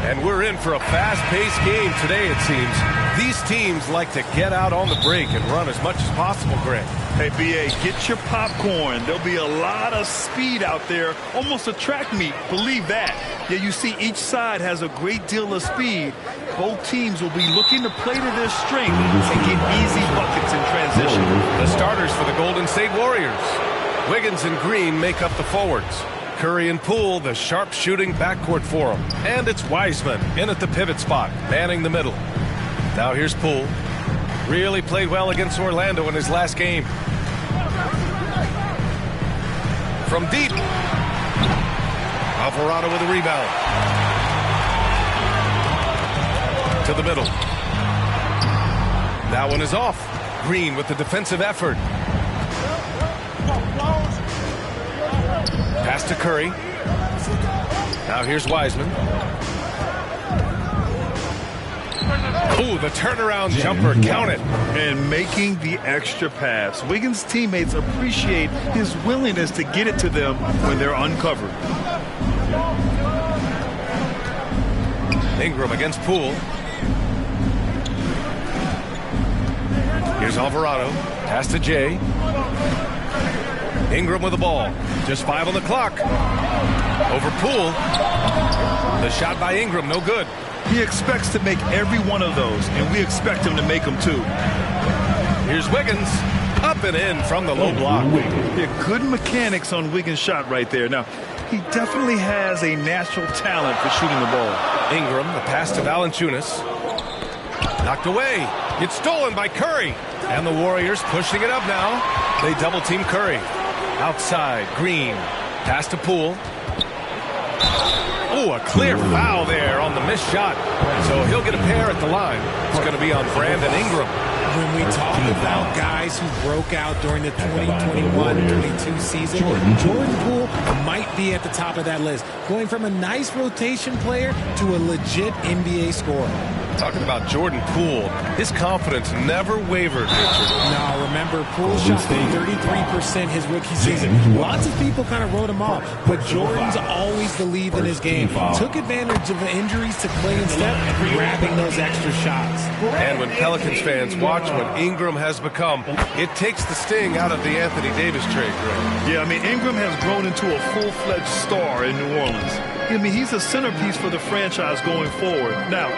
And we're in for a fast-paced game today, it seems. These teams like to get out on the break and run as much as possible, Greg. Hey, B.A., get your popcorn. There'll be a lot of speed out there, almost a track meet. Believe that. Yeah, you see each side has a great deal of speed. Both teams will be looking to play to their strength and get easy buckets in transition. The starters for the Golden State Warriors. Wiggins and Green make up the forwards. Curry and Poole, the sharp-shooting backcourt for them. And it's Wiseman in at the pivot spot, manning the middle. Now here's Poole. Really played well against Orlando in his last game. From deep. Alvarado with a rebound. To the middle. That one is off. Green with the defensive effort. Pass to Curry. Now here's Wiseman. Ooh, the turnaround jumper, count it. And making the extra pass. Wiggins' teammates appreciate his willingness to get it to them when they're uncovered. Ingram against Poole. Here's Alvarado. Pass to Jay. Ingram with the ball. Just 5 on the clock. Over Poole. The shot by Ingram, no good. He expects to make every one of those, and we expect him to make them too. Here's Wiggins. Up and in from the low block. Yeah, good mechanics on Wiggins' shot right there. Now, he definitely has a natural talent for shooting the ball. Ingram, the pass to Valanciunas. Knocked away. It's stolen by Curry. And the Warriors pushing it up now. They double-team Curry. Outside, Green. Pass to Poole. Oh, a clear foul there on the missed shot. So he'll get a pair at the line. It's going to be on Brandon Ingram. When we talk about guys who broke out during the 2021-22 season, Jordan Poole might be at the top of that list, going from a nice rotation player to a legit NBA scorer. Talking about Jordan Poole, his confidence never wavered, Richard. No, remember, Poole shot 33% his rookie season. Lots of people kind of wrote him off, but Jordan's always believed in his game. Took advantage of injuries to play instead, grabbing those extra shots. And when Pelicans fans watch what Ingram has become, it takes the sting out of the Anthony Davis trade, Greg. Yeah, I mean, Ingram has grown into a full-fledged star in New Orleans. I mean, he's a centerpiece for the franchise going forward. Now,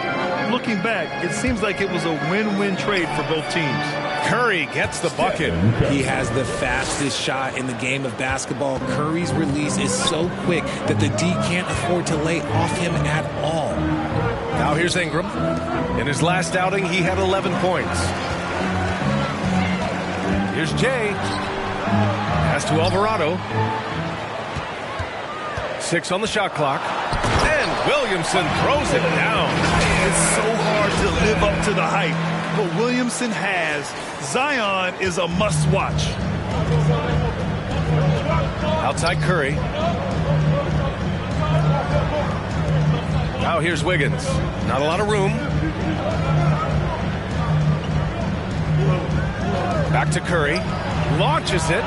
looking back, it seems like it was a win-win trade for both teams. Curry gets the bucket. He has the fastest shot in the game of basketball. Curry's release is so quick that the D can't afford to lay off him at all. Now here's Ingram. In his last outing, he had 11 points. Here's Jay. Pass to Alvarado. 6 on the shot clock. And Williamson throws it down. It's so hard to live up to the hype. But Williamson has. Zion is a must-watch. Outside Curry. Now here's Wiggins. Not a lot of room. Back to Curry. Launches it.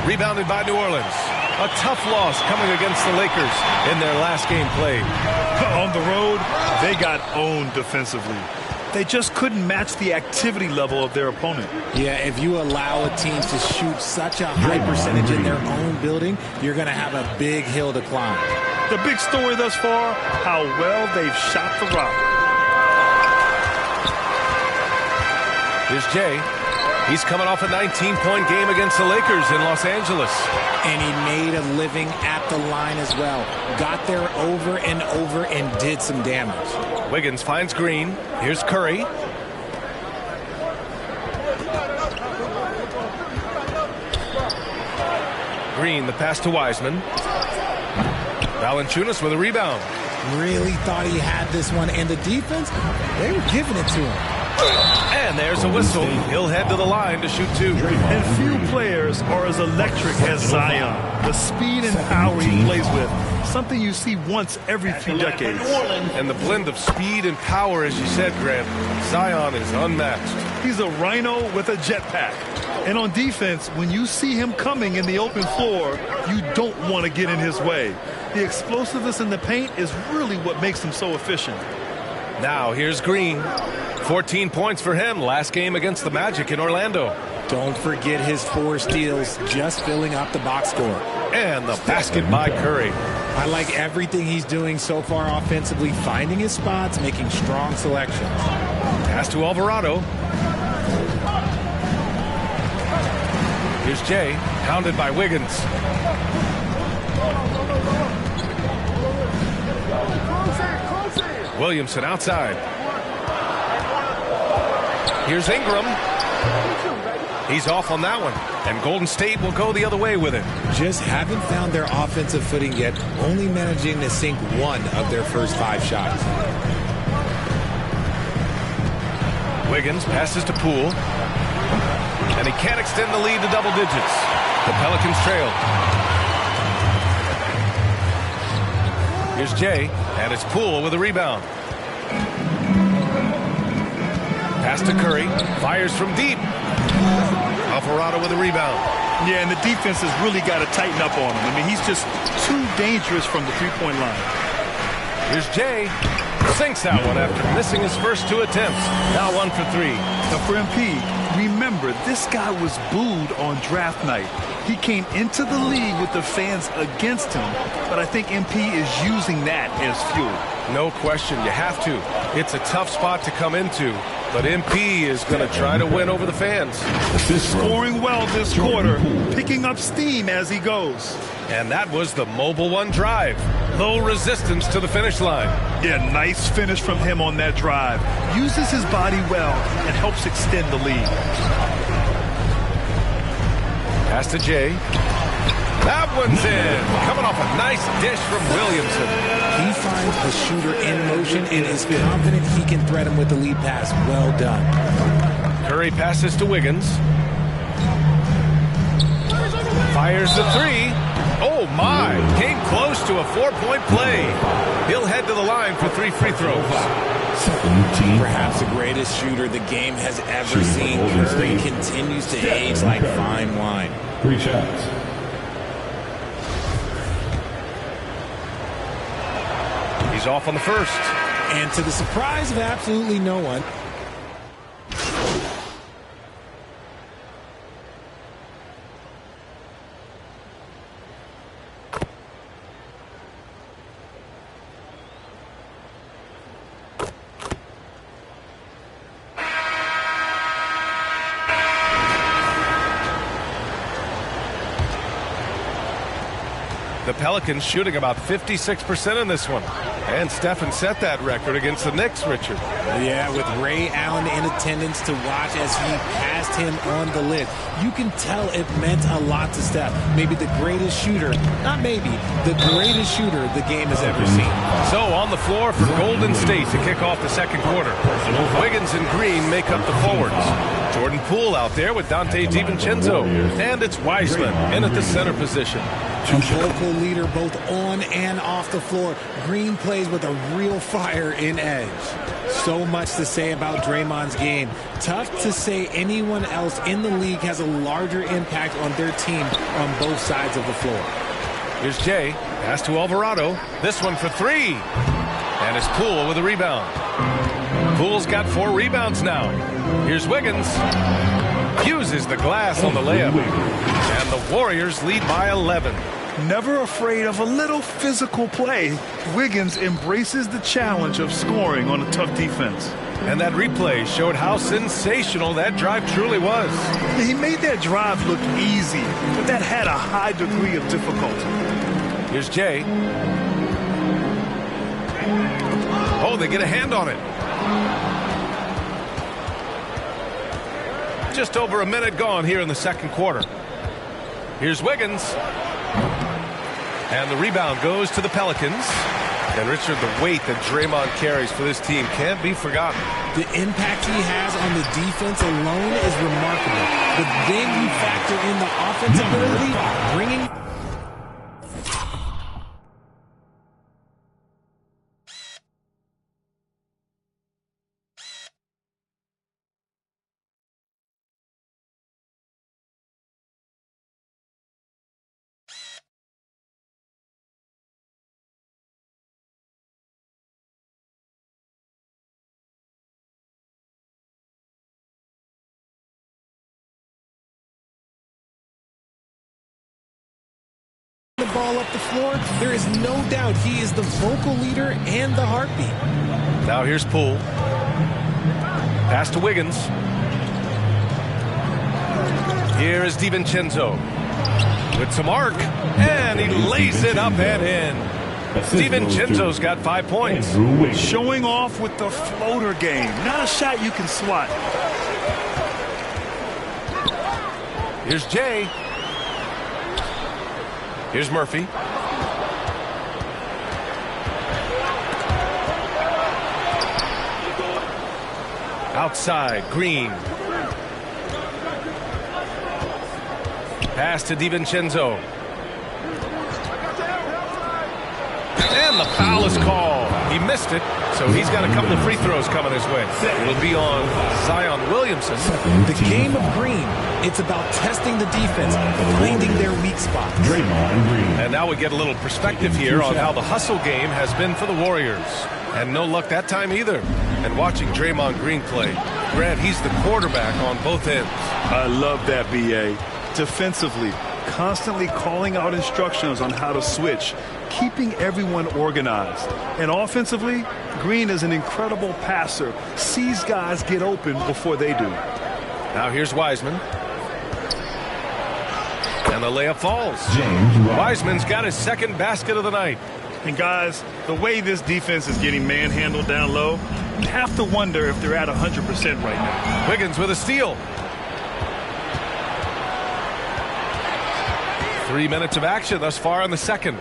Rebounded by New Orleans. A tough loss coming against the Lakers in their last game played. On the road, they got owned defensively. They just couldn't match the activity level of their opponent. Yeah, if you allow a team to shoot such a high percentage in their own building, you're going to have a big hill to climb. The big story thus far, how well they've shot the rock. Here's Jay. He's coming off a 19-point game against the Lakers in Los Angeles. And he made a living at the line as well. Got there over and over and did some damage. Wiggins finds Green. Here's Curry. Green, the pass to Wiseman. Valanciunas with a rebound. Really thought he had this one, and the defense, they were giving it to him. And there's a whistle. He'll head to the line to shoot 2. And few players are as electric as Zion. The speed and power he plays with, something you see once every few decades. And the blend of speed and power, as you said, Grant, Zion is unmatched. He's a rhino with a jetpack. And on defense, when you see him coming in the open floor, you don't want to get in his way. The explosiveness in the paint is really what makes him so efficient. Now here's Green. 14 points for him last game against the Magic in Orlando. Don't forget his 4 steals, just filling up the box score. And the basket by Curry. I like everything he's doing so far offensively, finding his spots, making strong selections. Pass to Alvarado. Here's Jay, pounded by Wiggins. Williamson outside. Here's Ingram. He's off on that one, and Golden State will go the other way with it. Just haven't found their offensive footing yet, only managing to sink 1 of their first 5 shots. Wiggins passes to Poole, and he can't extend the lead to double digits. The Pelicans trail. Here's Jay, and it's Poole with a rebound. Pass to Curry, fires from deep. Alvarado with a rebound. Yeah, and the defense has really got to tighten up on him. I mean, he's just too dangerous from the three-point line. Here's Jay. Sinks that one after missing his first 2 attempts. Now 1 for 3. Now for MP, remember, this guy was booed on draft night. He came into the league with the fans against him, but I think MP is using that as fuel. No question, you have to. It's a tough spot to come into, but MP is going to try to win over the fans. Scoring well this quarter, picking up steam as he goes. And that was the mobile 1 drive. Low resistance to the finish line. Yeah, nice finish from him on that drive. Uses his body well and helps extend the lead. Pass to Jay. That one's in. Coming off a nice dish from Williamson. He finds a shooter in motion and is confident he can thread him with the lead pass. Well done. Curry passes to Wiggins. Fires the 3. Oh, my. Came close to a 4-point play. He'll head to the line for 3 free throws. Perhaps the greatest shooter the game has ever seen. Curry continues to age like fine wine. 3 shots. He's off on the first. And to the surprise of absolutely no one, The Pelicans shooting about 56% in this one. And Stephen set that record against the Knicks, Richard. Yeah, with Ray Allen in attendance to watch as he passed him on the lid. You can tell it meant a lot to Steph. Maybe the greatest shooter, not maybe, the greatest shooter the game has ever seen. So on the floor for Golden State to kick off the second quarter. Wiggins and Green make up the forwards. Jordan Poole out there with Dante DiVincenzo. And it's Wiseman in at the center position. A vocal leader both on and off the floor. Green plays with a real fire in edge. So much to say about Draymond's game. Tough to say anyone else in the league has a larger impact on their team on both sides of the floor. Here's Jay. Pass to Alvarado. This one for 3. And it's Poole with a rebound. Poole's got 4 rebounds now. Here's Wiggins. Uses the glass on the layup. And the Warriors lead by 11. Never afraid of a little physical play, Wiggins embraces the challenge of scoring on a tough defense. And that replay showed how sensational that drive truly was. He made that drive look easy, but that had a high degree of difficulty. Here's Jay. Oh, they get a hand on it. Just over a minute gone here in the second quarter. Here's Wiggins. And the rebound goes to the Pelicans. And Richard, the weight that Draymond carries for this team can't be forgotten. The impact he has on the defense alone is remarkable. But then you factor in the offensive ability, bringing ball up the floor, there is no doubt he is the vocal leader and the heartbeat. Now here's Poole. Pass to Wiggins. Here is DiVincenzo with some arc, and he lays it up and in. DiVincenzo's got 5 points. Showing off with the floater game. Not a shot you can swat. Here's Jay. Here's Murphy. Outside, Green. Pass to DiVincenzo. And the foul is called. He missed it, so he's got a couple of free throws coming his way. It'll be on Zion Williamson. The game of Green, it's about testing the defense, finding their weak spots. And now we get a little perspective here on how the hustle game has been for the Warriors. And no luck that time either. And watching Draymond Green play, Grant, he's the quarterback on both ends. I love that, B.A. Defensively, constantly calling out instructions on how to switch, keeping everyone organized. And offensively, Green is an incredible passer, sees guys get open before they do. Now here's Wiseman. And the layup falls. Wiseman's got his second basket of the night. And guys, the way this defense is getting manhandled down low, you have to wonder if they're at 100% right now. Wiggins with a steal. 3 minutes of action thus far in the second.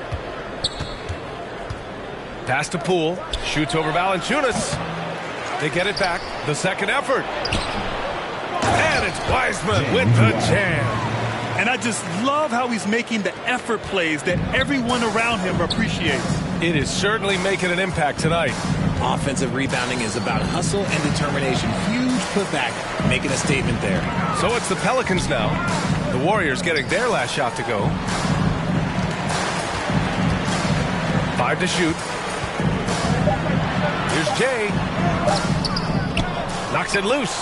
Pass to Poole. Shoots over Valanciunas. They get it back. The second effort. And it's Wiseman with the jam. And I just love how he's making the effort plays that everyone around him appreciates. It is certainly making an impact tonight. Offensive rebounding is about hustle and determination. Huge putback, making a statement there. So it's the Pelicans now. The Warriors getting their last shot to go. 5 to shoot. Here's Jay. Knocks it loose.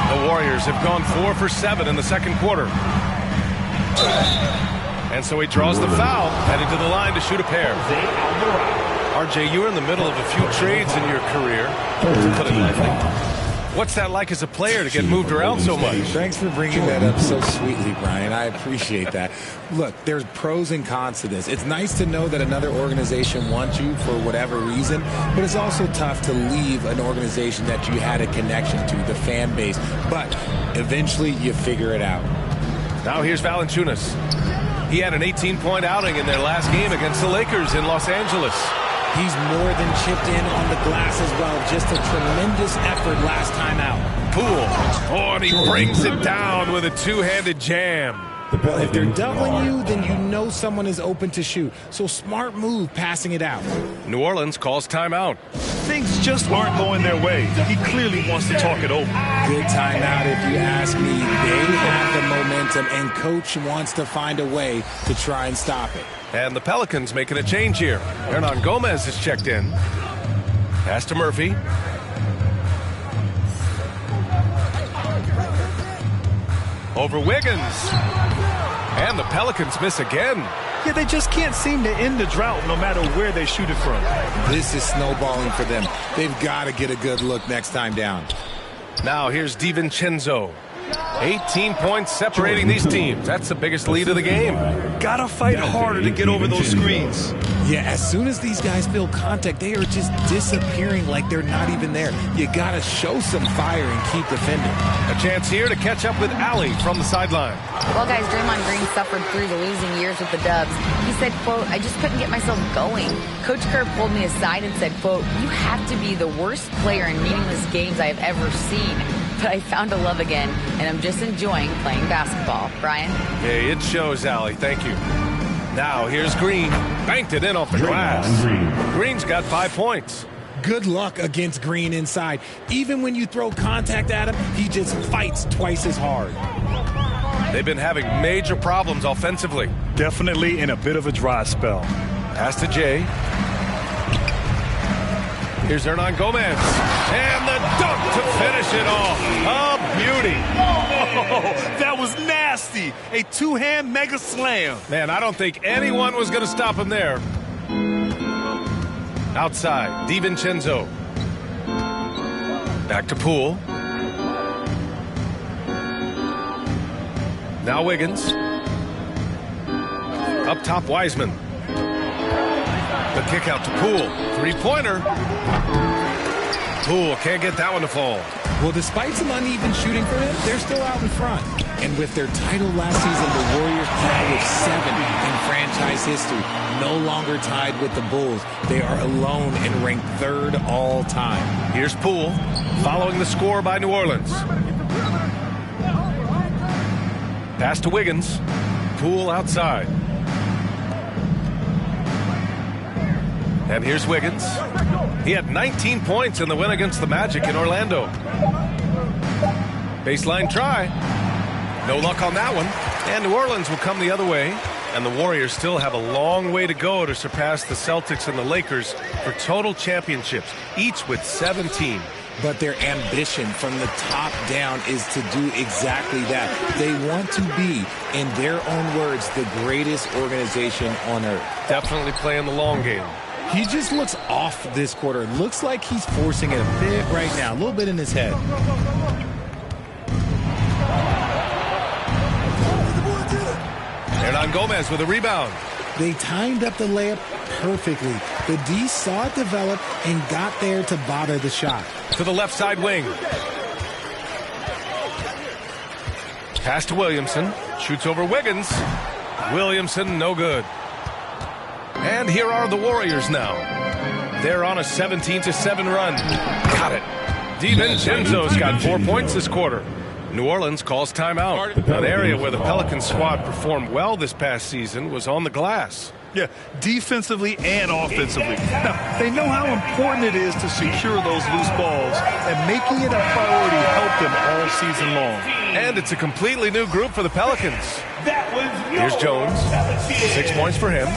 The Warriors have gone 4 for 7 in the second quarter. And so he draws the foul, heading to the line to shoot a pair. RJ, you were in the middle of a few trades in your career, to put it lightly. What's that like as a player to get moved around so much? Thanks for bringing that up so sweetly, Brian. I appreciate that. Look, there's pros and cons to this. It's nice to know that another organization wants you for whatever reason, but it's also tough to leave an organization that you had a connection to, the fan base. But eventually you figure it out. Now here's Valanciunas. He had an 18-point outing in their last game against the Lakers in Los Angeles. He's more than chipped in on the glass as well. Just a tremendous effort last time out. Poole. Oh, and he brings it down with a two-handed jam. If they're doubling you, then you know someone is open to shoot. So smart move passing it out. New Orleans calls timeout. Things just aren't going their way. He clearly wants to talk it over. Good timeout if you ask me. They have the momentum, and coach wants to find a way to try and stop it. And the Pelicans making a change here. Hernan Gomez has checked in. Pass to Murphy. Over Wiggins. And the Pelicans miss again. Yeah, they just can't seem to end the drought no matter where they shoot it from. This is snowballing for them. They've got to get a good look next time down. Now here's DiVincenzo. 18 points separating these teams. That's the biggest lead of the game. Gotta fight harder to get over those screens. Yeah, as soon as these guys feel contact, they are just disappearing like they're not even there. You gotta show some fire and keep defending. A chance here to catch up with Allie from the sideline. Well, guys, Draymond Green suffered through the losing years with the Dubs. He said, quote, "I just couldn't get myself going." Coach Kerr pulled me aside and said, quote, "You have to be the worst player in meaningless games I have ever seen. But I found a love again, and I'm just enjoying playing basketball." Brian? Hey, it shows, Allie. Thank you. Now, here's Green. Banked it in off the glass. Green's got 5 points. Good luck against Green inside. Even when you throw contact at him, he just fights twice as hard. They've been having major problems offensively. Definitely in a bit of a dry spell. Pass to Jay. Here's Hernan Gomez. And the dunk to finish it off. A beauty. Oh, that was nasty. nasty. A two-hand mega slam. Man, I don't think anyone was going to stop him there. Outside, DiVincenzo. Back to Poole. Now Wiggins. Up top, Wiseman. The kick out to Poole. Three-pointer. Poole can't get that one to fall. Well, despite some uneven shooting for them, they're still out in front. And with their title last season, the Warriors now with 7 in franchise history, no longer tied with the Bulls. They are alone and ranked 3rd all time. Here's Poole, following the score by New Orleans. Pass to Wiggins. Poole outside. And here's Wiggins. He had 19 points in the win against the Magic in Orlando. Baseline try. No luck on that one. And New Orleans will come the other way. And the Warriors still have a long way to go to surpass the Celtics and the Lakers for total championships, each with 17. But their ambition from the top down is to do exactly that. They want to be, in their own words, the greatest organization on earth. Definitely playing the long game. He just looks off this quarter. Looks like he's forcing it a bit right now. A little bit in his head. Hernan Gomez with a rebound. They timed up the layup perfectly. The D saw it develop and got there to bother the shot. To the left side wing. Pass to Williamson. Shoots over Wiggins. Williamson, no good. And here are the Warriors now. They're on a 17-7 run. Got it. DiVincenzo's got 4 points this quarter. New Orleans calls timeout. An area where the Pelicans squad performed well this past season was on the glass. Yeah, defensively and offensively. Now, they know how important it is to secure those loose balls, and making it a priority helped them all season long. And it's a completely new group for the Pelicans. Here's Jones. 6 points for him.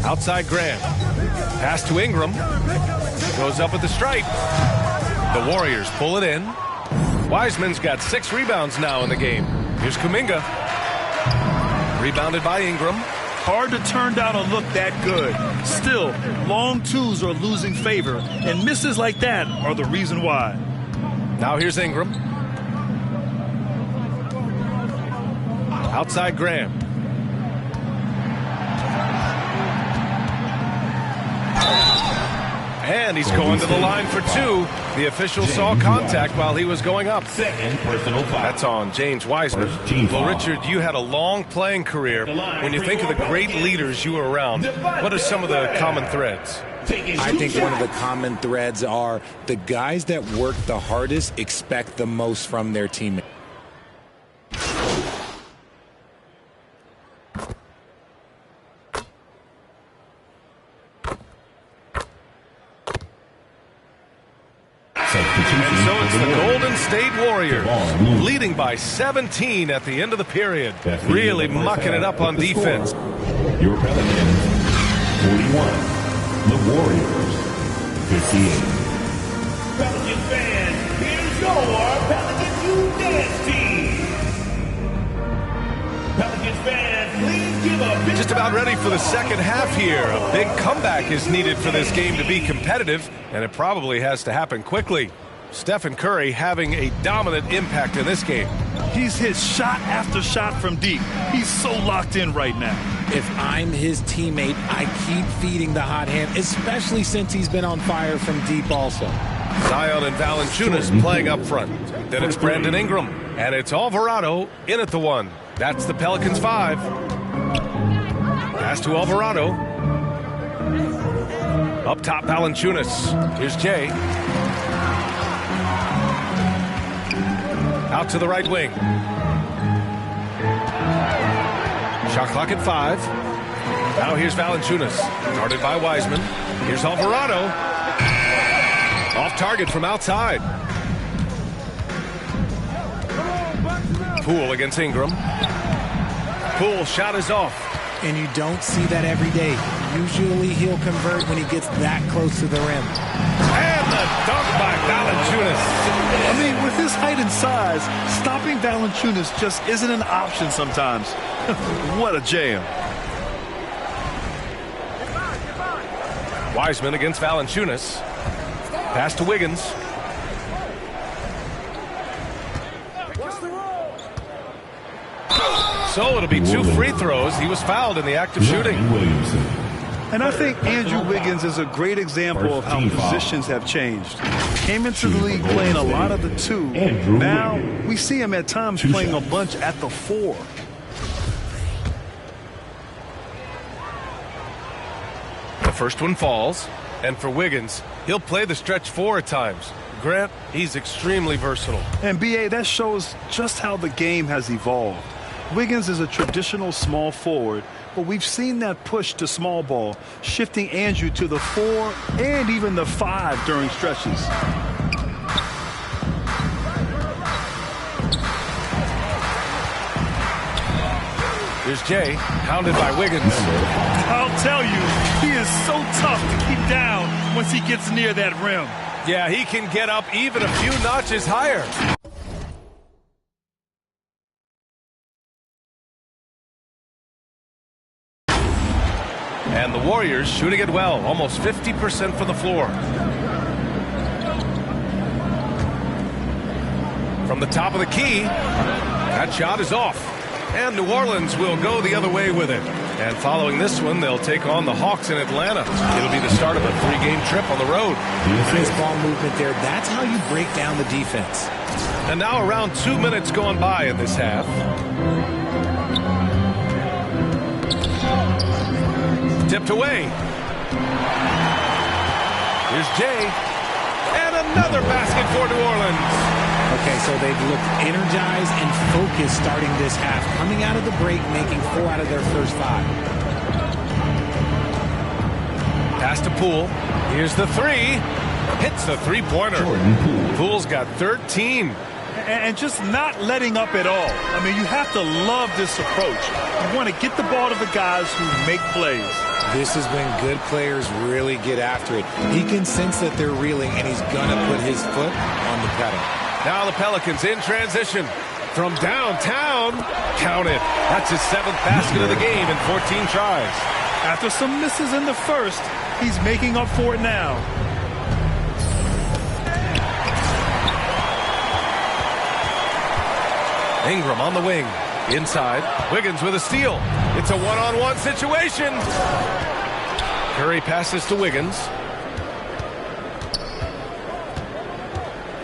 Outside Grant. Pass to Ingram. Goes up at the stripe. The Warriors pull it in. Wiseman's got 6 rebounds now in the game. Here's Kuminga. Rebounded by Ingram. Hard to turn down a look that good. Still, long twos are losing favor, and misses like that are the reason why. Now here's Ingram. Outside Graham. And he's going to the line for 2. The official saw contact while he was going up. That's on James Wiseman. Well, Richard, you had a long playing career. When you think of the great leaders you were around, what are some of the common threads? I think one of the common threads are the guys that work the hardest expect the most from their teammates. And so it's the Golden State Warriors leading by 17 at the end of the period. Really mucking it up on defense. Your Pelicans, 41. The Warriors, 58. Pelicans fans, here's your Pelicans You Dance team. Pelicans fans, please give a big... Just about ready for the second half here. A big comeback is needed for this game to be competitive, and it probably has to happen quickly. Stephen Curry having a dominant impact in this game. He's hit shot after shot from deep. He's so locked in right now. If I'm his teammate, I keep feeding the hot hand, especially since he's been on fire from deep also. Zion and Valanciunas playing up front. Then it's Brandon Ingram. And it's Alvarado in at the 1. That's the Pelicans 5. Pass to Alvarado. Up top, Valanciunas. Here's Jay. Out to the right wing. Shot clock at 5. Now here's Valanciunas. Guarded by Wiseman. Here's Alvarado. Off target from outside. Poole against Ingram. Poole shot is off. And you don't see that every day. Usually he'll convert when he gets that close to the rim. And the dunk by Valanciunas. I mean, with his height and size, stopping Valanciunas just isn't an option sometimes. What a jam. Wiseman against Valanciunas. Pass to Wiggins. So it'll be 2 free throws. He was fouled in the act of shooting. And I think Andrew Wiggins is a great example of how positions have changed. Came into the league playing a lot of the 2. Now we see him at times playing a bunch at the 4. The first one falls. And for Wiggins, he'll play the stretch 4 at times. Grant, he's extremely versatile. And B.A., that shows just how the game has evolved. Wiggins is a traditional small forward, but we've seen that push to small ball, shifting Andrew to the 4 and even the 5 during stretches. Here's Jay, pounded by Wiggins. I'll tell you, he is so tough to keep down once he gets near that rim. Yeah, he can get up even a few notches higher. And the Warriors shooting it well, almost 50% from the floor. From the top of the key, that shot is off. And New Orleans will go the other way with it. And following this one, they'll take on the Hawks in Atlanta. It'll be the start of a 3-game trip on the road. Nice ball movement there. That's how you break down the defense. And now around 2 minutes gone by in this half. Tipped away. Here's Jay. And another basket for New Orleans. Okay, so they've looked energized and focused starting this half. Coming out of the break, making 4 out of their first 5. Pass to Poole. Here's the 3. Hits the 3-pointer. Poole's got 13. And just not letting up at all. I mean, you have to love this approach. You want to get the ball to the guys who make plays. This is when good players really get after it. He can sense that they're reeling, and he's going to put his foot on the pedal. Now the Pelicans in transition. From downtown, count it. That's his 7th basket of the game in 14 tries. After some misses in the first, he's making up for it now. Ingram on the wing. Inside. Wiggins with a steal. It's a one-on-one situation. Curry passes to Wiggins.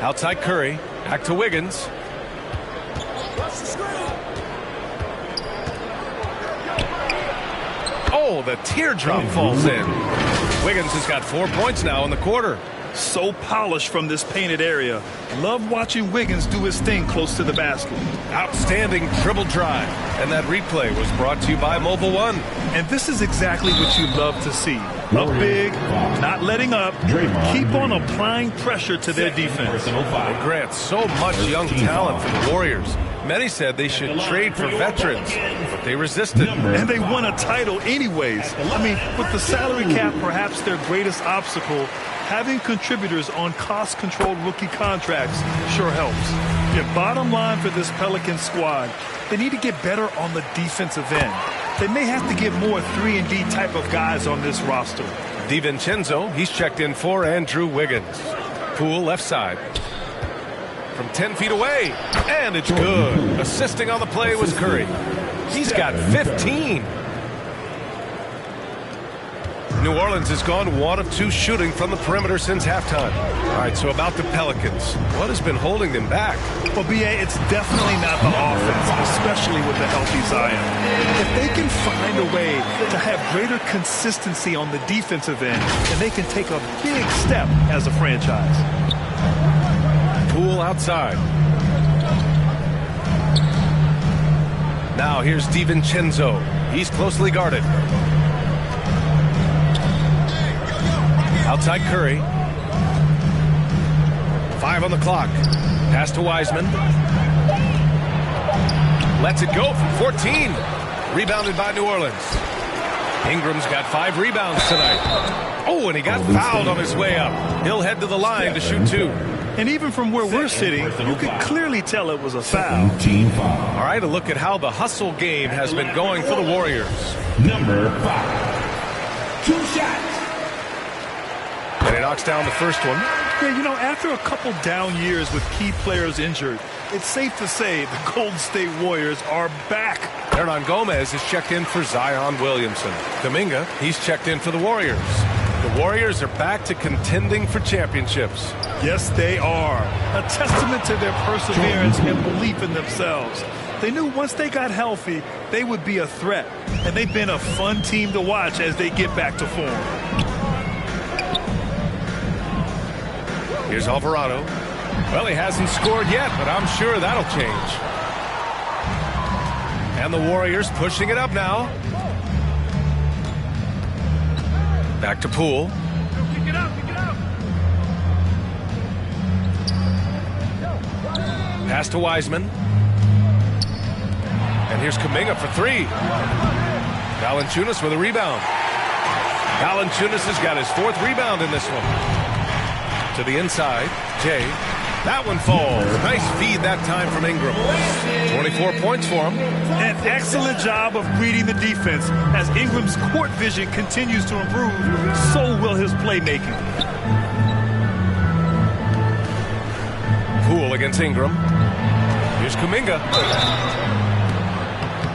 Outside Curry. Back to Wiggins. Oh, the teardrop falls in. Wiggins has got 4 points now in the quarter. So polished from this painted area. Love watching Wiggins do his thing close to the basket. Outstanding dribble drive. And that replay was brought to you by Mobile One. And this is exactly what you love to see. Up big, not letting up, keep on applying pressure to their defense. And Grant, so much young talent for the Warriors. Many said they should trade for veterans, but they resisted. And they won a title anyways. I mean, with the salary cap perhaps their greatest obstacle, having contributors on cost-controlled rookie contracts sure helps. Your bottom line for this Pelican squad, they need to get better on the defensive end. They may have to get more 3-and-D type of guys on this roster. DiVincenzo, he's checked in for Andrew Wiggins. Poole left side. From 10 feet away. And it's good. Assisting on the play was Curry. He's got 15. New Orleans has gone 1 of 2 shooting from the perimeter since halftime. All right, so about the Pelicans. What has been holding them back? Well, B.A., it's definitely not the offense, especially with the healthy Zion. If they can find a way to have greater consistency on the defensive end, then they can take a big step as a franchise. Poole outside. Now here's DiVincenzo. He's closely guarded. Outside Curry. 5 on the clock. Pass to Wiseman. Lets it go from 14. Rebounded by New Orleans. Ingram's got 5 rebounds tonight. Oh, and he got fouled on his way up. He'll head to the line to shoot 2. And even from where we're sitting, you can clearly tell it was a foul. Team foul. All right, a look at how the hustle game has been going for the Warriors. Number 5. 2 shots. And he knocks down the first one. Yeah, you know, after a couple down years with key players injured, it's safe to say the Golden State Warriors are back. Hernan Gomez is checked in for Zion Williamson. Kuminga, he's checked in for the Warriors. The Warriors are back to contending for championships. Yes, they are. A testament to their perseverance and belief in themselves. They knew once they got healthy, they would be a threat. And they've been a fun team to watch as they get back to form. Here's Alvarado. Well, he hasn't scored yet, but I'm sure that'll change. And the Warriors pushing it up now. Back to Poole. Pick it up, pick it up. Pass to Wiseman. And here's Kuminga for 3. Valanciunas with a rebound. Valanciunas has got his 4th rebound in this one. To the inside, Jay. That one falls. Nice feed that time from Ingram. 24 points for him. An excellent job of reading the defense. As Ingram's court vision continues to improve, so will his playmaking. Poole against Ingram. Here's Kuminga.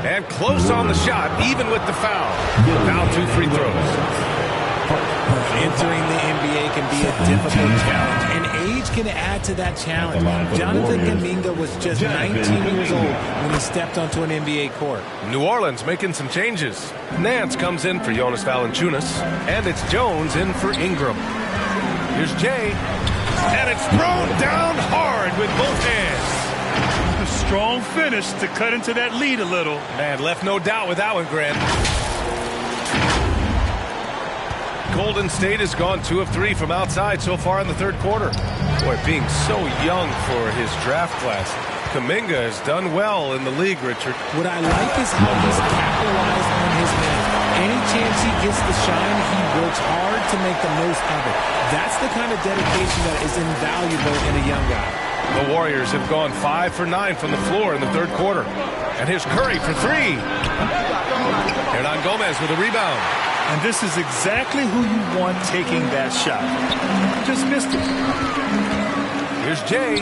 And close on the shot, even with the foul. Now 2 free throws. Entering the NBA can be a difficult challenge, and age can add to that challenge. Jonathan Kuminga was just 19 years old when he stepped onto an NBA court. New Orleans making some changes. Nance comes in for Jonas Valanciunas, and it's Jones in for Ingram. Here's Jay, and it's thrown down hard with both hands. A strong finish to cut into that lead a little. Man, left no doubt with that one, Grant. Golden State has gone 2 of 3 from outside so far in the 3rd quarter. Boy, being so young for his draft class. Kuminga has done well in the league, Richard. What I like is how he's capitalized on his minutes. Any chance he gets to shine, he works hard to make the most of it. That's the kind of dedication that is invaluable in a young guy. The Warriors have gone 5 for 9 from the floor in the 3rd quarter. And here's Curry for 3. Hernan Gomez with a rebound. And this is exactly who you want taking that shot. Just missed it. Here's Jay.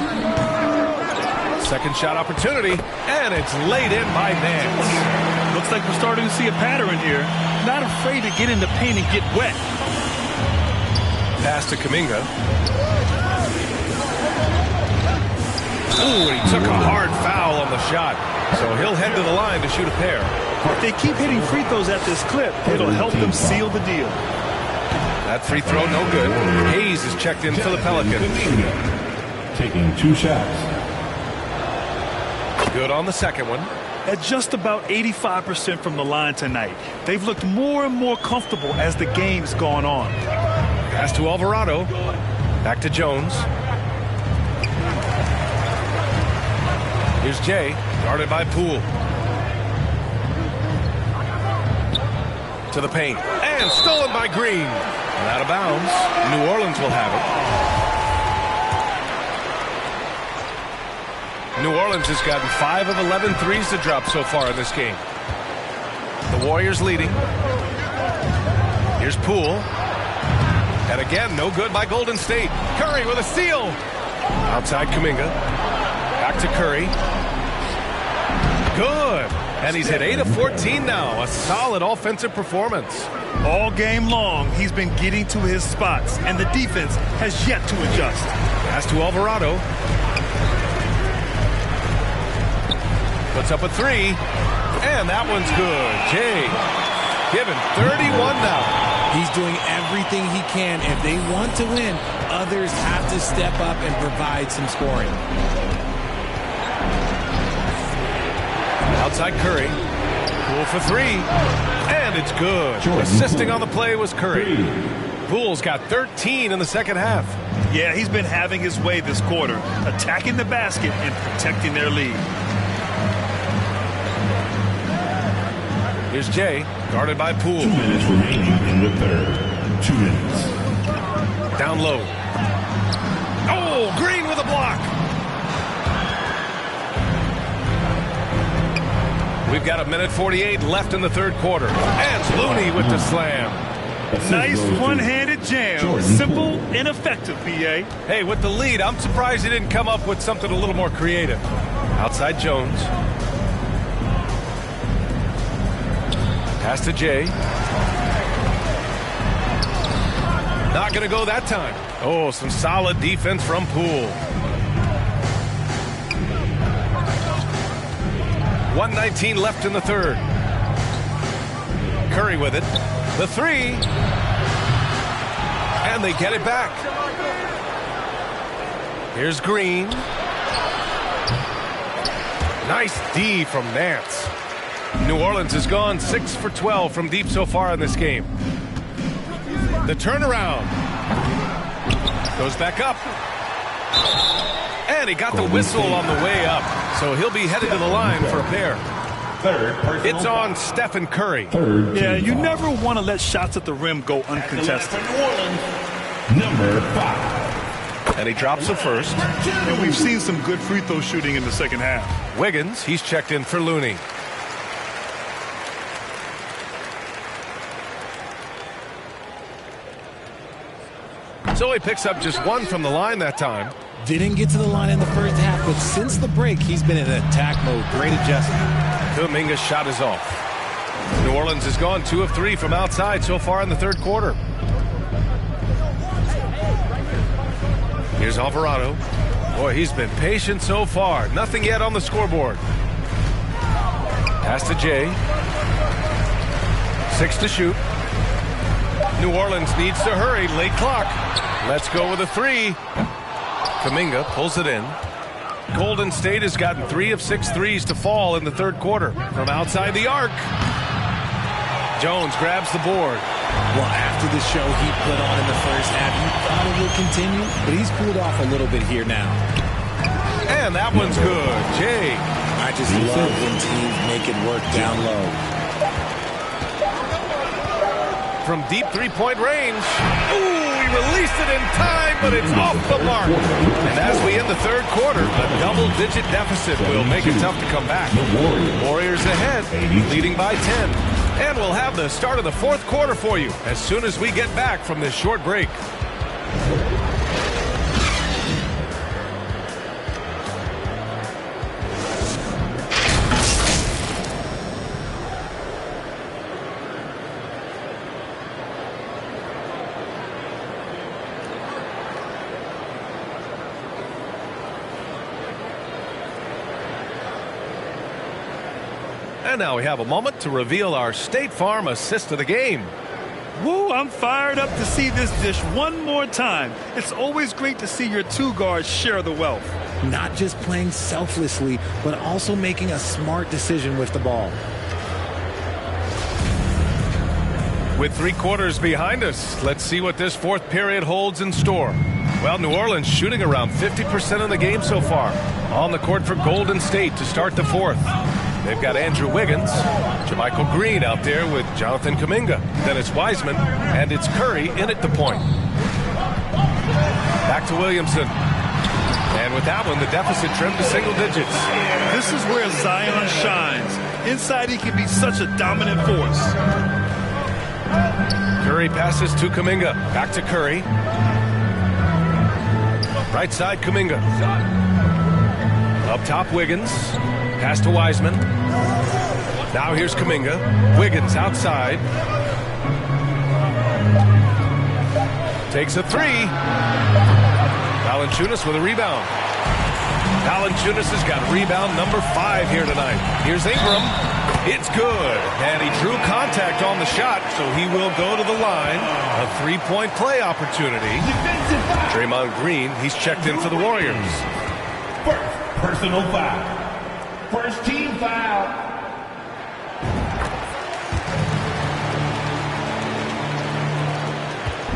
Second shot opportunity, and it's laid in by Nance. Looks like we're starting to see a pattern here. Not afraid to get in the paint and get wet. Pass to Kuminga. Ooh, he took a hard foul on the shot. So he'll head to the line to shoot a pair. If they keep hitting free throws at this clip, it'll help them seal the deal. That free throw, no good. Hayes is checked in for the Pelicans. Taking 2 shots. Good on the second one. At just about 85% from the line tonight, they've looked more and more comfortable as the game's gone on. Pass to Alvarado. Back to Jones. Here's Jay, guarded by Poole. To the paint, and stolen by Green. And out of bounds. New Orleans will have it. New Orleans has gotten 5 of 11 threes to drop so far in this game. The Warriors leading. Here's Poole. And again, no good by Golden State. Curry with a steal. Outside Kuminga. Back to Curry. Good. And he's hit 8 of 14 now. A solid offensive performance. All game long, he's been getting to his spots, and the defense has yet to adjust. Pass to Alvarado. Puts up a 3. And that one's good. Jay, given 31 now. He's doing everything he can. If they want to win, others have to step up and provide some scoring. Outside Curry. Poole for 3. And it's good. Assisting on the play was Curry. Poole's got 13 in the second half. Yeah, he's been having his way this quarter, attacking the basket and protecting their lead. Here's Jay, guarded by Poole. 2 minutes remaining in the 3rd. 2 minutes. Down low. Oh, Green with has a block. We've got 1:48 left in the third quarter. And Looney with the slam. Nice one-handed jam. Simple and effective, PA. Hey, with the lead, I'm surprised he didn't come up with something a little more creative. Outside Jones. Pass to Jay. Not going to go that time. Oh, some solid defense from Poole. 1:19 left in the third. Curry with it. The three. And they get it back. Here's Green. Nice D from Nance. New Orleans has gone 6 for 12 from deep so far in this game. The turnaround. Goes back up. And he got the whistle on the way up. So he'll be headed to the line for a pair. It's on Stephen Curry. Yeah, you never want to let shots at the rim go uncontested. Number 5. And he drops the first. And we've seen some good free throw shooting in the second half. Wiggins, he's checked in for Looney. So he picks up just one from the line that time. Didn't get to the line in the first half, but since the break, he's been in attack mode. Great adjustment. Kuminga's shot is off. New Orleans has gone 2 of 3 from outside so far in the third quarter. Here's Alvarado. Boy, he's been patient so far. Nothing yet on the scoreboard. Pass to Jay. 6 to shoot. New Orleans needs to hurry. Late clock. Let's go with a 3. Kuminga pulls it in. Golden State has gotten 3 of 6 threes to fall in the third quarter from outside the arc. Jones grabs the board. Well, after the show he put on in the first half, you thought it would continue, but he's cooled off a little bit here now. And that one's good. Jay. I just love when teams make it work down low. From deep three-point range. Ooh, he released it in time, but it's off the mark. And as we end the third quarter, a double-digit deficit will make it tough to come back. Warriors ahead, leading by 10. And we'll have the start of the fourth quarter for you as soon as we get back from this short break. And now we have a moment to reveal our State Farm assist of the game. Woo, I'm fired up to see this dish one more time. It's always great to see your two guards share the wealth. Not just playing selflessly, but also making a smart decision with the ball. With 3 quarters behind us, let's see what this fourth period holds in store. Well, New Orleans shooting around 50% of the game so far. On the court for Golden State to start the fourth. They've got Andrew Wiggins, JaMychal Green out there with Jonathan Kuminga. Then it's Wiseman, and it's Curry in at the point. Back to Williamson. And with that one, the deficit trimmed to single digits. This is where Zion shines. Inside, he can be such a dominant force. Curry passes to Kuminga. Back to Curry. Right side, Kuminga. Up top, Wiggins. Pass to Wiseman. Now here's Kuminga. Wiggins outside. Takes a 3. Valanciunas with a rebound. Valanciunas has got rebound number 5 here tonight. Here's Ingram. It's good. And he drew contact on the shot, so he will go to the line. A 3-point play opportunity. Draymond Green, he's checked in for the Warriors. First personal foul. First team foul.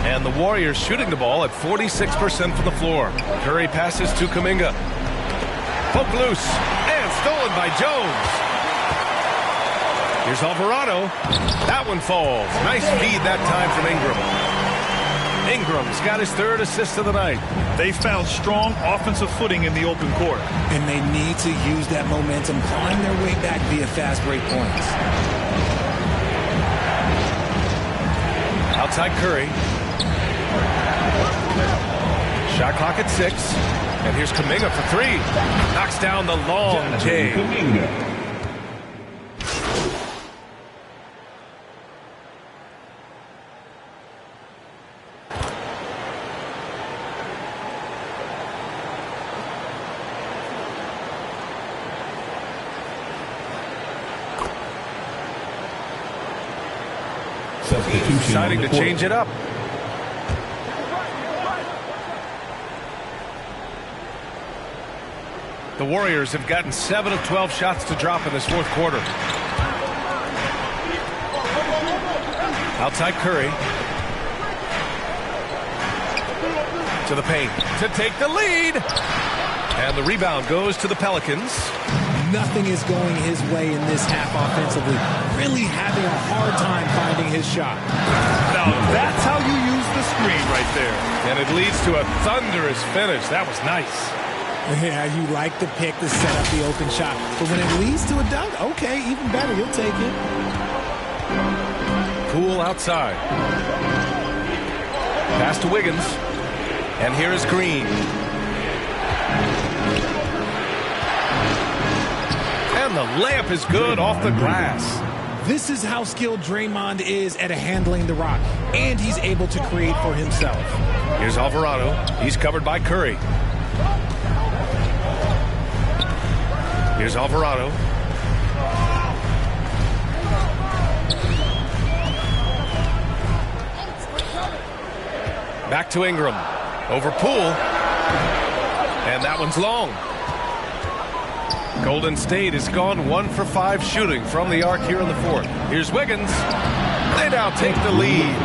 And the Warriors shooting the ball at 46% from the floor. Curry passes to Kuminga. Poke loose. And stolen by Jones. Here's Alvarado. That one falls. Nice feed that time from Ingram. Ingram's got his 3rd assist of the night. They found strong offensive footing in the open court. And they need to use that momentum, climb their way back via fast break points. Outside Curry. Shot clock at 6. And here's Kuminga for 3. Knocks down the long J. Deciding to change it up. The Warriors have gotten 7 of 12 shots to drop in this 4th quarter. Outside Curry. To the paint to take the lead. And the rebound goes to the Pelicans. Nothing is going his way in this half offensively. Really having a hard time finding his shot. Now that's how you use the screen right there. And it leads to a thunderous finish. That was nice. Yeah, you like the pick to set up the open shot. But when it leads to a dunk, okay, even better. You'll take it. Poole outside. Pass to Wiggins. And here is Green. And the layup is good off the glass. This is how skilled Draymond is at handling the rock. And he's able to create for himself. Here's Alvarado. He's covered by Curry. Here's Alvarado. Back to Ingram. Over Poole. And that one's long. Golden State has gone 1 for 5 shooting from the arc here in the 4th. Here's Wiggins. They now take the lead.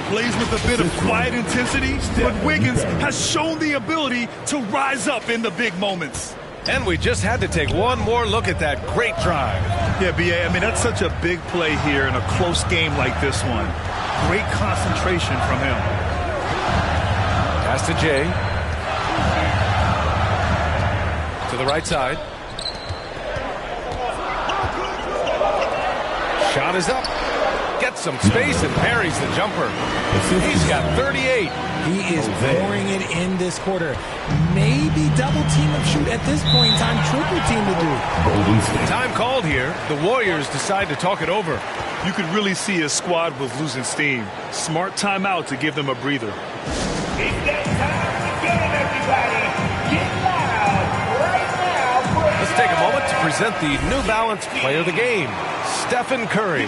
Plays with a bit of quiet intensity, but Wiggins has shown the ability to rise up in the big moments. And we just had to take one more look at that great drive. Yeah, B.A., I mean, that's such a big play here in a close game like this one. Great concentration from him. Pass to Jay. To the right side. Shot is up. Gets some space and buries the jumper. He's got 38. He is pouring it in this quarter. Maybe double team and shoot at this point in time. Triple team to do. Time called here. The Warriors decide to talk it over. You could really see his squad was losing steam. Smart timeout to give them a breather. It's that time again, everybody. Get loud right now. Let's take a moment to present the New Balance Player of the Game, Stephen Curry.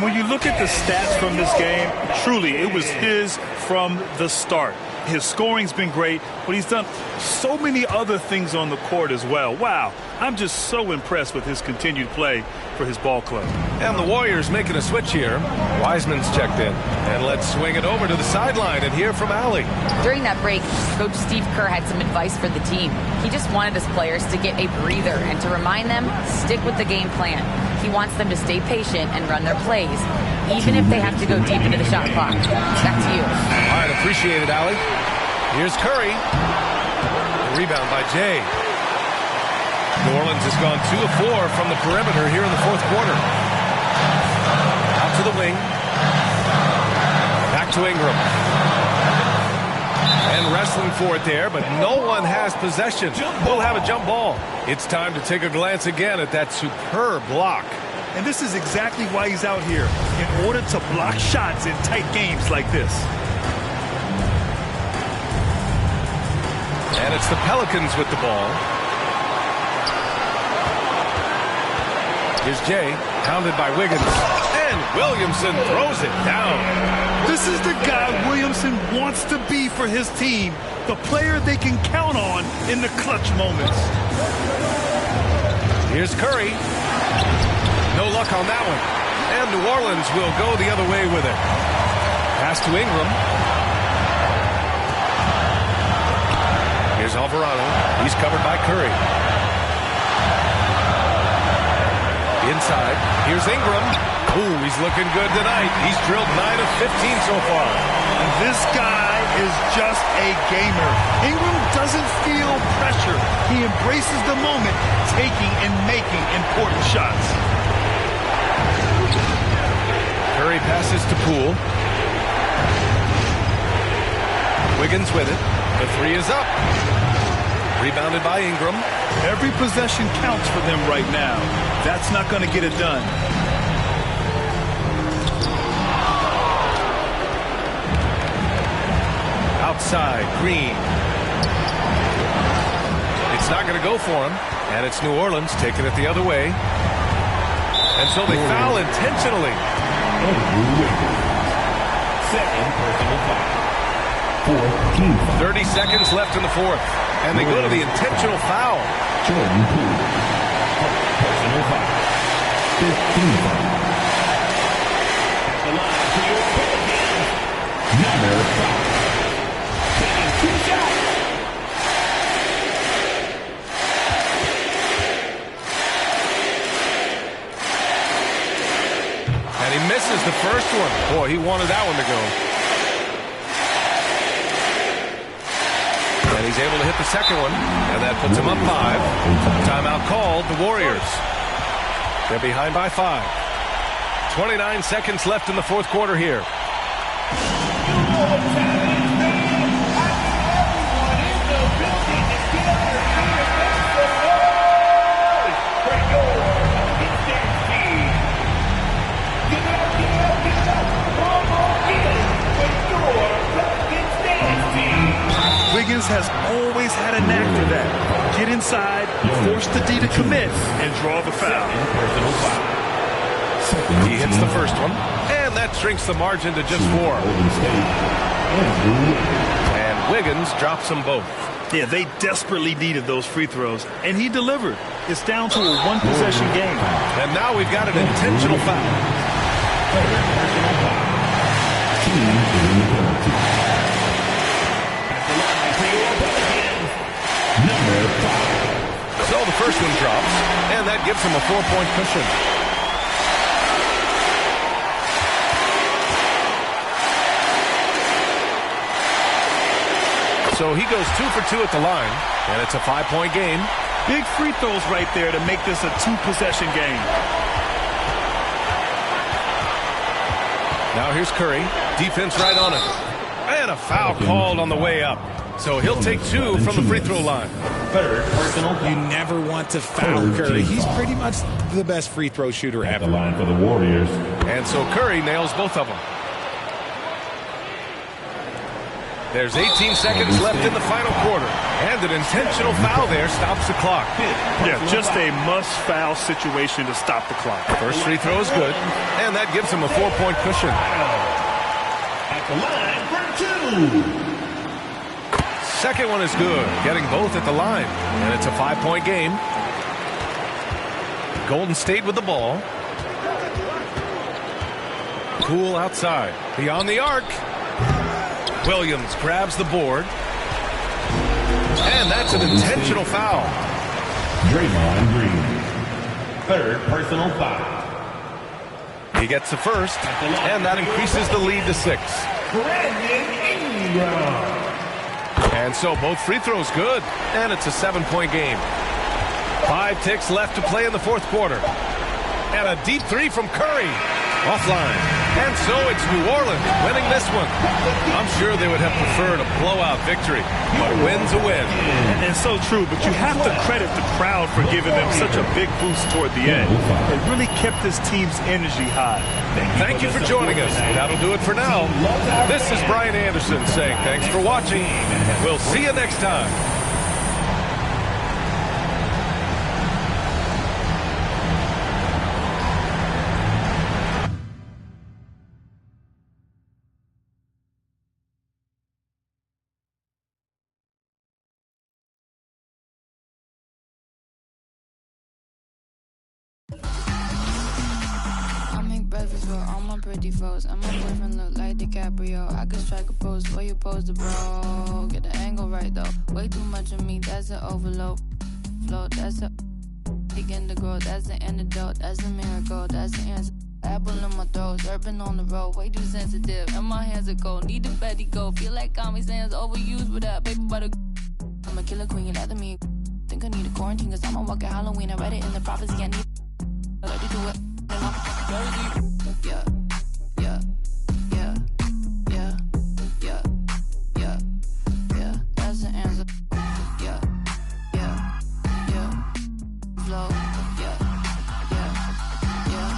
When you look at the stats from this game, truly, it was his from the start. His scoring's been great, but he's done so many other things on the court as well. Wow, I'm just so impressed with his continued play for his ball club. And the Warriors making a switch here. Wiseman's checked in. And let's swing it over to the sideline and hear from Allie. During that break, Coach Steve Kerr had some advice for the team. He just wanted his players to get a breather and to remind them, stick with the game plan. He wants them to stay patient and run their plays, even if they have to go deep into the shot clock. Back to you. All right, appreciate it, Allie. Here's Curry. The rebound by Jay. New Orleans has gone 2 of 4 from the perimeter here in the 4th quarter. Out to the wing. Back to Ingram. And wrestling for it there, but no one has possession. We'll have a jump ball. It's time to take a glance again at that superb block. And this is exactly why he's out here, in order to block shots in tight games like this. And it's the Pelicans with the ball. Here's Jay, pounded by Wiggins. And Williamson throws it down. This is the guy Williamson wants to be for his team. The player they can count on in the clutch moments. Here's Curry. No luck on that one. And New Orleans will go the other way with it. Pass to Ingram. Here's Alvarado. He's covered by Curry. Inside. Here's Ingram. Ooh, he's looking good tonight. He's drilled 9 of 15 so far. And this guy is just a gamer. Ingram doesn't feel pressure. He embraces the moment, taking and making important shots. Curry passes to Poole. Wiggins with it. The three is up. Rebounded by Ingram. Every possession counts for them right now. That's not going to get it done. Outside, Green. It's not going to go for him. And it's New Orleans taking it the other way. And so they foul intentionally. Second personal foul. 30 seconds left in the fourth. And they go to the intentional foul. Jordan Poole. Personal foul. 15 foul. At the line for your Pelicans. Number 5. Taking 2 shots. And he misses the first one. Boy, he wanted that one to go. And he's able to hit the second one. And that puts him up 5. Timeout called, the Warriors. They're behind by 5. 29 seconds left in the fourth quarter here. Wiggins has always had a knack for that. Get inside, force the D to commit, and draw the foul. He hits the first one, and that shrinks the margin to just 4. And Wiggins drops them both. Yeah, they desperately needed those free throws, and he delivered. It's down to a one-possession game. And now we've got an intentional foul. So the first one drops, and that gives him a 4-point cushion. So he goes 2 for 2 at the line, and it's a 5-point game. Big free throws right there to make this a 2-possession game. Now here's Curry. Defense right on him. And a foul called on the way up. So he'll take 2 from the free throw line. Third personal foul. You never want to foul Curry. He's pretty much the best free throw shooter At ever. the line for the Warriors. And so Curry nails both of them. There's 18 seconds left in the final quarter. And an intentional foul there stops the clock. Yeah, just a must-foul situation to stop the clock. First free throw is good. And that gives him a 4-point cushion. At the line for 2. Second one is good. Getting both at the line. And it's a 5-point game. Golden State with the ball. Poole outside. Beyond the arc. Williams grabs the board. And that's an intentional foul. Draymond Green. Third personal foul. He gets the first, and that increases the lead to 6. Brandon Ingram. And so both free throws good, and it's a 7-point game. 5 ticks left to play in the fourth quarter. And a deep 3 from Curry. Offline. And so it's New Orleans winning this one. I'm sure they would have preferred a blowout victory, but a win's a win. And so true, but you have to credit the crowd for giving them such a big boost toward the end. It really kept this team's energy high. Thank you for joining us. That'll do it for now. This is Brian Anderson saying thanks for watching. We'll see you next time. Breakfast for all my pretty foes. And my boyfriend look like DiCaprio. I could strike a pose for you pose the bro. Get the angle right though. Way too much of me, that's an overload. Float, that's a begin to grow. That's the antidote, that's a miracle, that's the answer. apple in my throat, surfing on the road, way too sensitive. And my hands are cold, need the fatty go. Feel like Comic Sans overused with that paper butter. I'm a killer queen, you lather me. Think I need a quarantine, cause I'm a walking Halloween. I read it in the prophecy, I need. I like to do it. Yeah. Yeah. Yeah. Yeah. Yeah. Yeah. Yeah. That's the answer. Yeah. Yeah. Yeah. Flow. Yeah. Yeah. Yeah.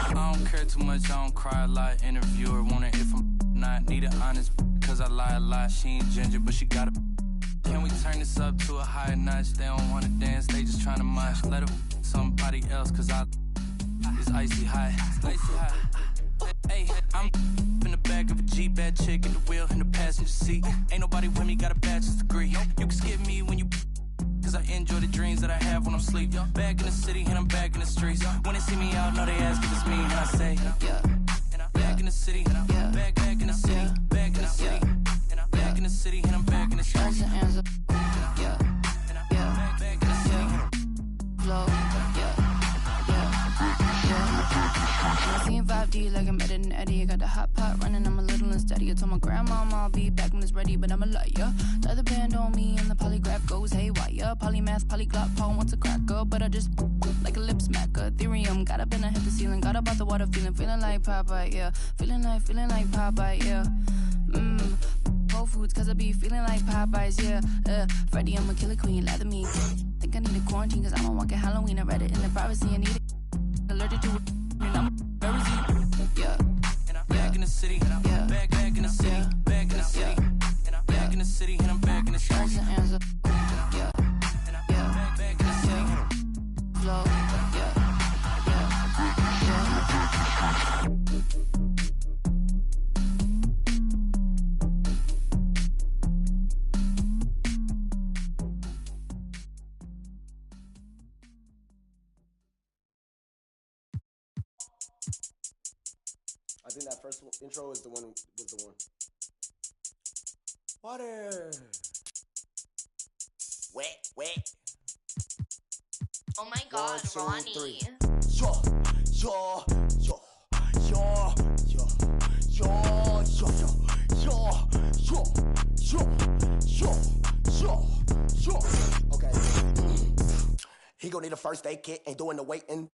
I don't care too much, I don't cry a lot. Interviewer wanna hear from not. Need an honest cause I lie a lot. She ain't ginger, but she got a. Can we turn this up to a higher notch? They don't wanna dance, they just tryna mosh. Let her somebody else, cause it's icy hot. It's icy hot. Hey, I'm in the back of a Jeep, bad chick at the wheel in the passenger seat. Ain't nobody with me, got a bachelor's degree. You can skip me when you, cause I enjoy the dreams that I have when I'm asleep. Back in the city and I'm back in the streets. When they see me out, know they ask if it's me, and I say, yeah. Back in the city, back in the city, back in the city, back in the city, and I'm back in the streets. That's the answer. Yeah. Yeah. Back in the city. Flow. Yeah. I'm seeing 5D like I'm better than Eddie. I got the hot pot running, I'm a little unsteady. I told my grandma I'll be back when it's ready, but I'm a liar. Tie the band on me and the polygraph goes haywire. Polymath, polyglot, Paul wants a cracker, but I just like a lip smacker. Ethereum, got up and I hit the ceiling. Got up out the water, feeling like Popeye, yeah. Feeling like Popeye, yeah. Whole Foods, cause I be feeling like Popeyes, yeah. Freddy, I'm a killer queen, lather me. Think I need a quarantine, cause I'm a walking Halloween. I read it in the privacy, I need it. Allergic to it, and I'm very yeah. Back in the city, Yeah. back in the city, back in the city, back in the city, and I'm back in the That's streets. the answer. Yeah. Yeah. Back in the city. Flow. Yeah. Yeah. I think that first intro is the one. Water. Wet. Oh my God, 1, 2, Ronnie. 3. Okay. He gon' need a first aid kit, ain't doing the waiting.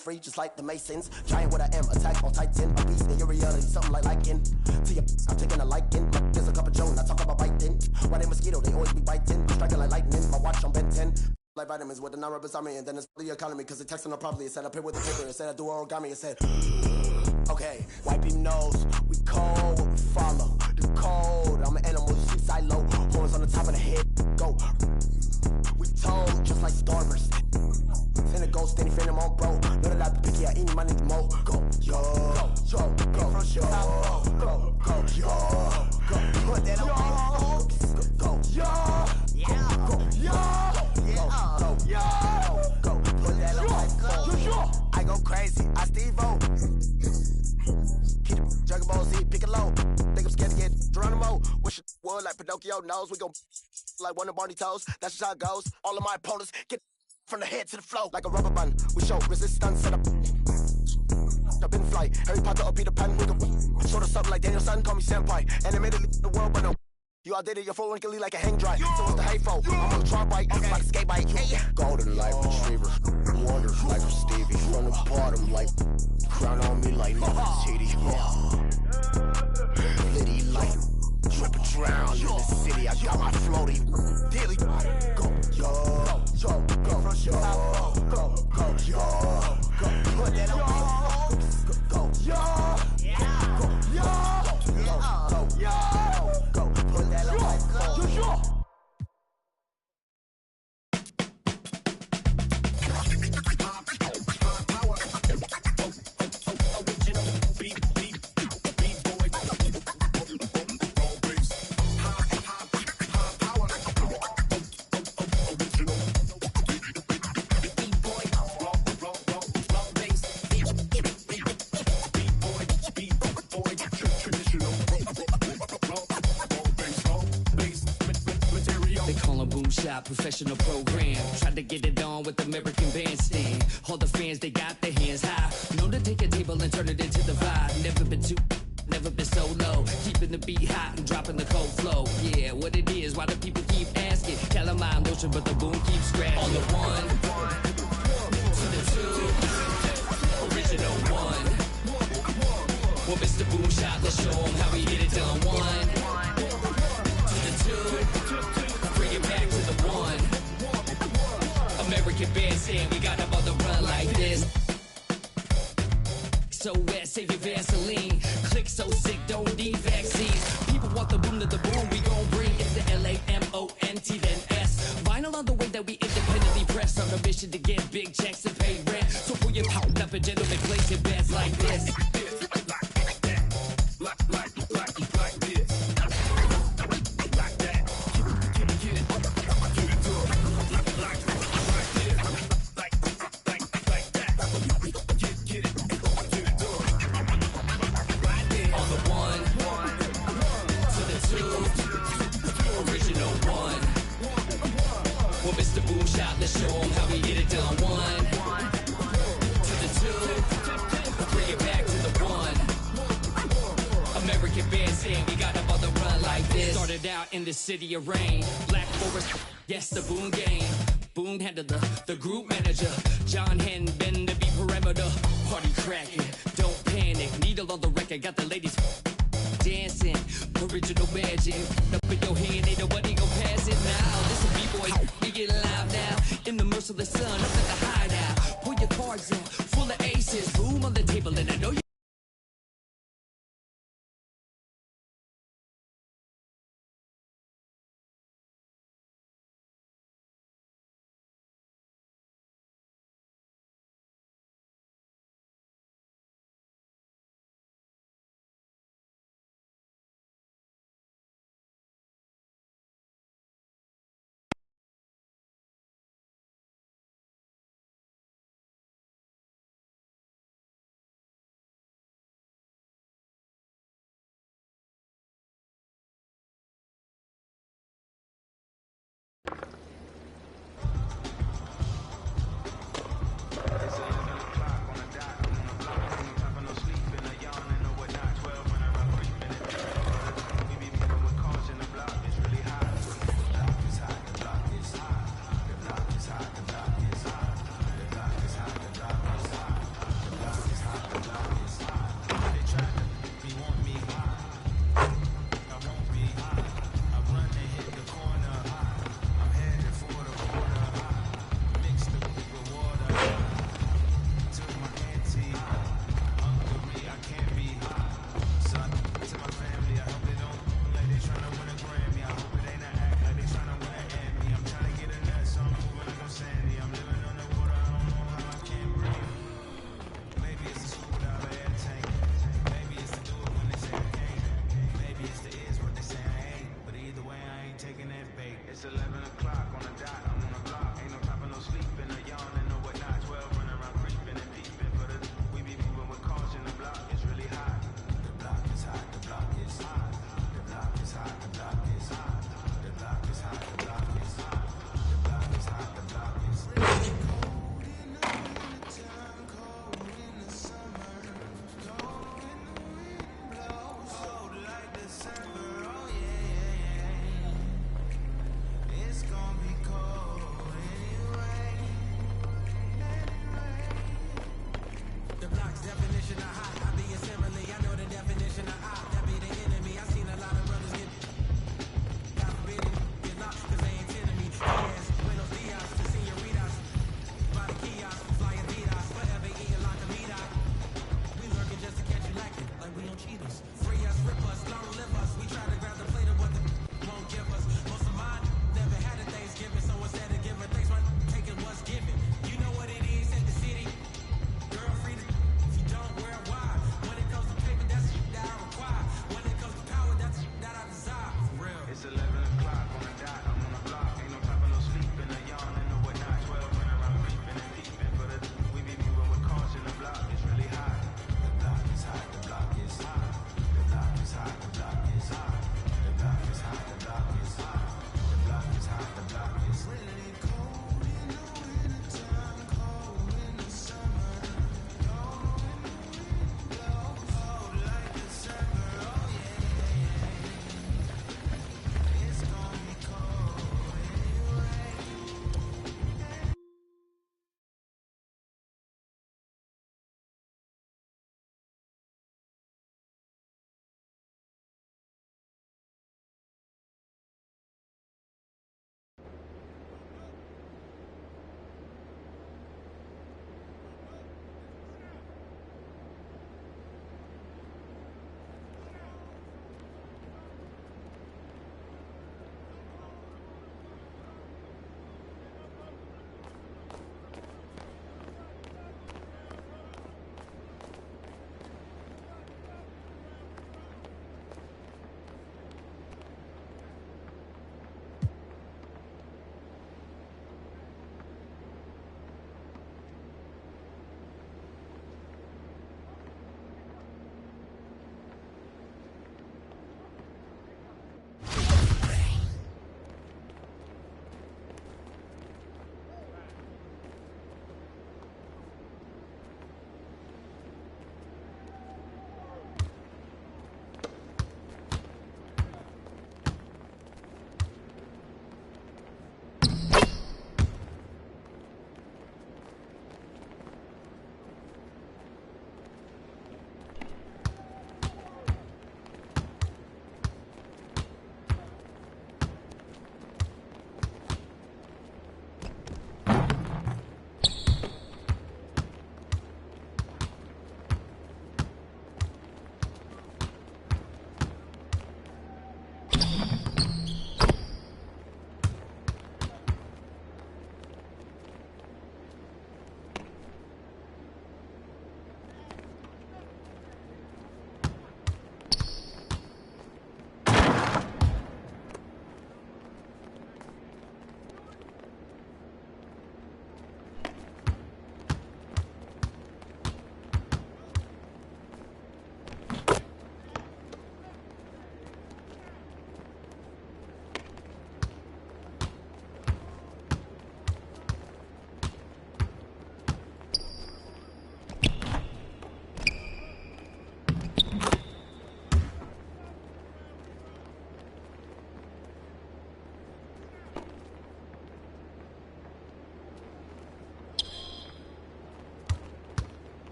Free just like the Masons. Giant what I am, attack on Titan. A beast in your reality, something like liking. To your I'm taking a liking. There's a cup of Joe, I talk about biting. Why they mosquito, they always be biting. Striking like lightning, my watch on Ben 10. Like vitamins with the non-rubber army, and then it's the economy, cause it texting up properly. It said I pay with the paper, it said I do origami, it said okay, wipe your nose, we cold, what we follow. The code, I'm an animal, sheep silo. Horns on the top of the head, go. We told, just like starvers. Send a ghost, any fan on bro. None of that picky, I eat my nigga mo. Go, yo, from Chicago. Go, put that on go, yo, yeah, go, put that on my phone. I go crazy, I Steve-O. Keep the Dragon Ball Z, pick it low. Think I'm scared to get Geronimo. Wish it would like Pinocchio knows. We gon' like one of Barney toes. That's just how it goes. All of my opponents get from the head to the flow. Like a rubber band, we show resistance. Set up in flight. Harry Potter or Peter Pan. We gon' sort of something like Daniel-san. Call me senpai. Animated the world, but no. You outdated your phone can lead like a hang dry. So what's the hateful? I'm on the try bike, like a skate bike. Golden light retriever, wonders like I'm Stevie. From the bottom, like crown on me like Titty. Liddy light, trip and drown in the city. I got my floaty daily. Go, from Chicago. Go, put that on. Go, go, put that on my phone. boom shop, professional program. Tried to get it on with American Bandstand. All the fans, they got their hands high. Known to take a table and turn it into the vibe. Never been too, never been so low. Keeping the beat hot and dropping the cold flow. Yeah, what it is, why do people keep asking? Calamine motion, but the boom keeps scratching. On the one, to the two, original one. Well, Mr. Boom Shot, let's show him how we get it done. One, to the two, bring it back to the one. American Bandstand, we got them on the run like this. So wet, save your Vaseline. Click so sick, don't need vaccines. People want the boom to the boom, we gon' bring it to LAMONT then S. Vinyl on the way that we independently press. On a mission to get big checks and pay rent. So pull your power up and gentlemen, place your bets like this. Let's show them how we get it done. One, to the two, bring it back to the one. American Bandstand, we got them on the run like this. Started out in the city of rain. Black Forest, yes, the Boom game. Boom handled the group manager. John Henn, been to be perimeter. Party cracking, don't panic. Needle on the record, got the ladies dancing. Original magic. Up in your hand, ain't nobody gon' pass it now. This a B-boy, we get live now. In the merciless sun, up at the hideout. Pull your cards out, full of aces. Boom on the table, and I know you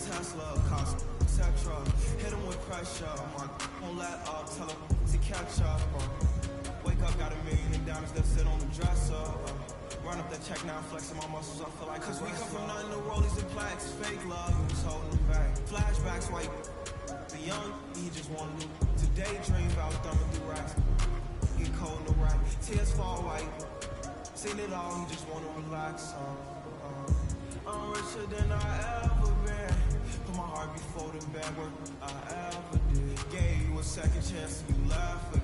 Tesla, cost, etc. Hit him with pressure. Won't let up, tell him to catch up. Wake up, got $1 million that sit on the dresser. Run up that check now, flexing my muscles, I feel like cause we come from nothing to rollies and plaques. Fake love, he was holding them back. Flashbacks, white. The young, he just wanted to daydream about thumbing through racks. Get cold in the rack, tears fall white. Seen it all, he just wanna relax. I'm richer than I ever been. Put my heart before the bad work I ever did. Gave you a second chance and you left again.